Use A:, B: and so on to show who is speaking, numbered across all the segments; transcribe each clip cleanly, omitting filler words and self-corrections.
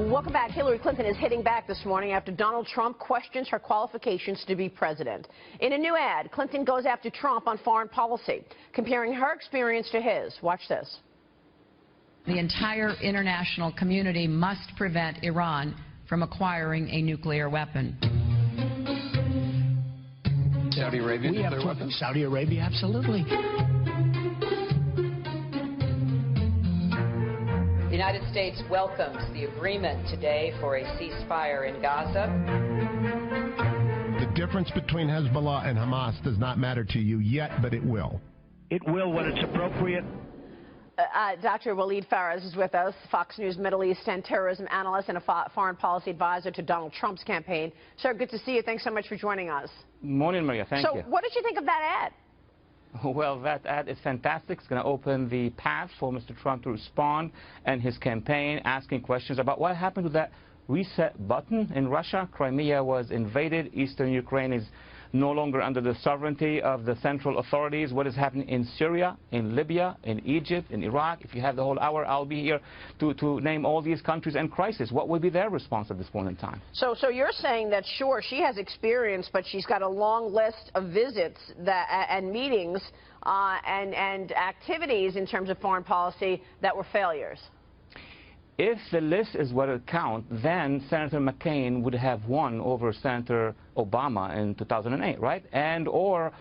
A: Welcome back. Hillary Clinton is hitting back this morning after Donald Trump questions her qualifications to be president. In a new ad, Clinton goes after Trump on foreign policy, comparing her experience to his. Watch this.
B: The entire international community must prevent Iran from acquiring a nuclear weapon.
C: Saudi Arabia, nuclear weapons?
D: Saudi Arabia, absolutely.
E: The United States welcomes the agreement today for a ceasefire in Gaza.
F: The difference between Hezbollah and Hamas does not matter to you yet, but it will.
D: It will when it's appropriate.
A: Dr. Waleed Phares is with us, Fox News Middle East and terrorism analyst and a foreign policy advisor to Donald Trump's campaign. Sir, good to see you. Thanks so much for joining us.
G: Morning, Maria. Thank you.
A: So what did you think of that ad?
G: Well, that ad is fantastic. It's going to open the path for Mr. Trump to respond and his campaign, asking questions about what happened to that reset button in Russia. Crimea was invaded. Eastern Ukraine is no longer under the sovereignty of the central authorities. What is happening in Syria, in Libya, in Egypt, in Iraq? If you have the whole hour, I'll be here to name all these countries in crisis. What would be their response at this point in time?
A: So you're saying that, sure, she has experience, but she's got a long list of visits and meetings and activities in terms of foreign policy that were failures.
G: If the list is what it counts, then Senator McCain would have won over Senator Obama in 2008, right? And or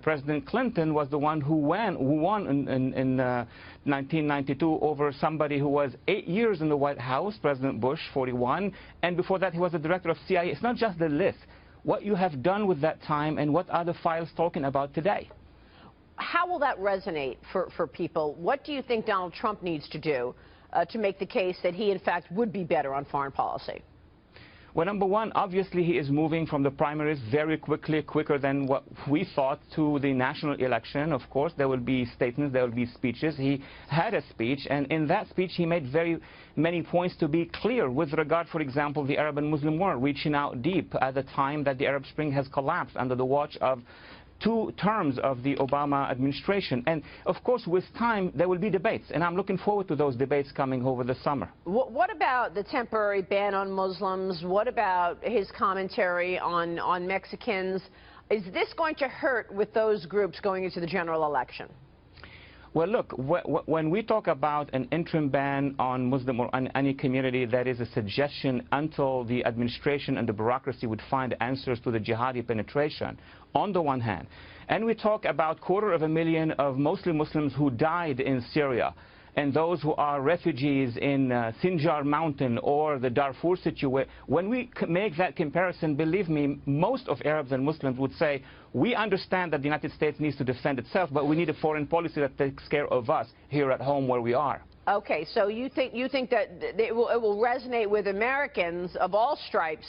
G: President Clinton was the one who won in 1992 over somebody who was 8 years in the White House, President Bush, 41, and before that he was the director of CIA. It's not just the list. What you have done with that time and what are the files talking about today?
A: How will that resonate for people? What do you think Donald Trump needs to do to make the case that he, in fact, would be better on foreign policy?
G: Well, number one, obviously he is moving from the primaries very quickly, quicker than what we thought, to the national election. Of course, there will be statements, there will be speeches. He had a speech, and in that speech he made very many points to be clear with regard, for example, the Arab and Muslim world, reaching out deep at the time that the Arab Spring has collapsed under the watch of 2 terms of the Obama administration. And of course, with time, there will be debates, and I'm looking forward to those debates coming over the summer.
A: What about the temporary ban on Muslims? What about his commentary on Mexicans? Is this going to hurt with those groups going into the general election?
G: Well, look, when we talk about an interim ban on Muslim or on any community, that is a suggestion until the administration and the bureaucracy would find answers to the jihadi penetration, on the one hand. And we talk about 250,000 of mostly Muslims who died in Syria, and those who are refugees in Sinjar Mountain or the Darfur situation. When we make that comparison, believe me, most of Arabs and Muslims would say, we understand that the United States needs to defend itself, but we need a foreign policy that takes care of us here at home where we are.
A: Okay, so you think that it will resonate with Americans of all stripes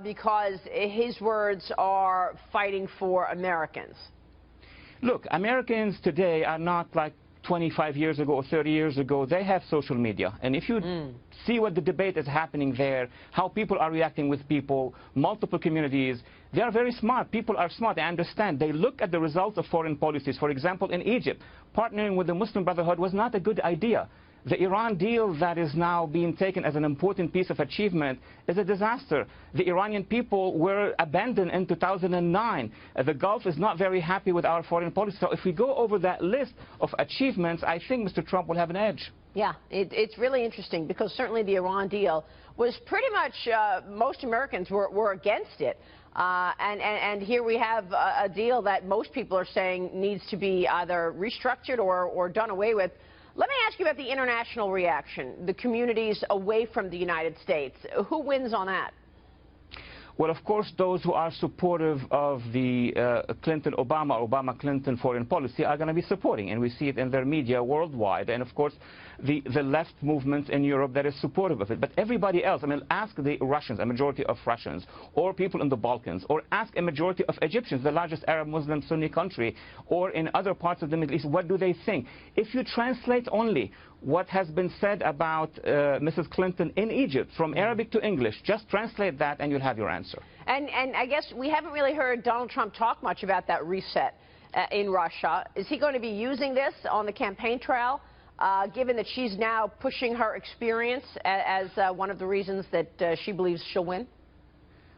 A: because his words are fighting for Americans?
G: Look, Americans today are not like 25 years ago or 30 years ago. They have social media, and if you see what the debate is happening there, how people are reacting with people, multiple communities, they are very smart. People are smart. They understand. They look at the results of foreign policies. For example, in Egypt, partnering with the Muslim Brotherhood was not a good idea. The Iran deal that is now being taken as an important piece of achievement is a disaster. The Iranian people were abandoned in 2009. The Gulf is not very happy with our foreign policy. So if we go over that list of achievements, I think Mr. Trump will have an edge.
A: Yeah, it's really interesting because certainly the Iran deal was pretty much, most Americans were against it. And here we have a deal that most people are saying needs to be either restructured or done away with. Let me ask you about the international reaction, the communities away from the United States. Who wins on that?
G: Well, of course, those who are supportive of the Obama-Clinton foreign policy are going to be supporting, and we see it in their media worldwide. And of course, the left movement in Europe that is supportive of it. But everybody else, I mean, ask the Russians, a majority of Russians, or people in the Balkans, or ask a majority of Egyptians, the largest Arab Muslim Sunni country, or in other parts of the Middle East, what do they think? If you translate only what has been said about Mrs. Clinton in Egypt, from Arabic to English, just translate that and you'll have your answer.
A: And I guess we haven't really heard Donald Trump talk much about that reset in Russia. Is he going to be using this on the campaign trail given that she's now pushing her experience as one of the reasons that she believes she'll win?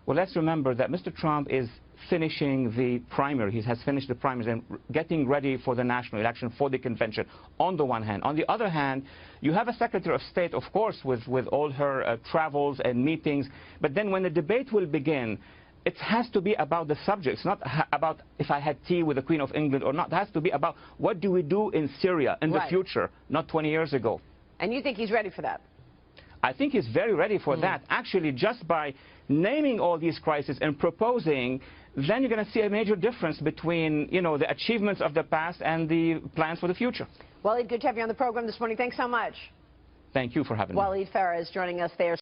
G: Well, let's remember that Mr. Trump is finishing the primary. He has finished the primaries and getting ready for the national election, for the convention, on the one hand. On the other hand, you have a Secretary of State, of course, with all her travels and meetings, but then when the debate will begin, it has to be about the subject. It's not about if I had tea with the Queen of England or not. It has to be about what do we do in Syria in the future, not 20 years ago.
A: And you think he's ready for that?
G: I think he's very ready for that. Actually, just by naming all these crises and proposing, then you're going to see a major difference between, you know, the achievements of the past and the plans for the future.
A: Waleed, good to have you on the program this morning. Thanks so much.
G: Thank you for having me.
A: Waleed Farah is joining us there.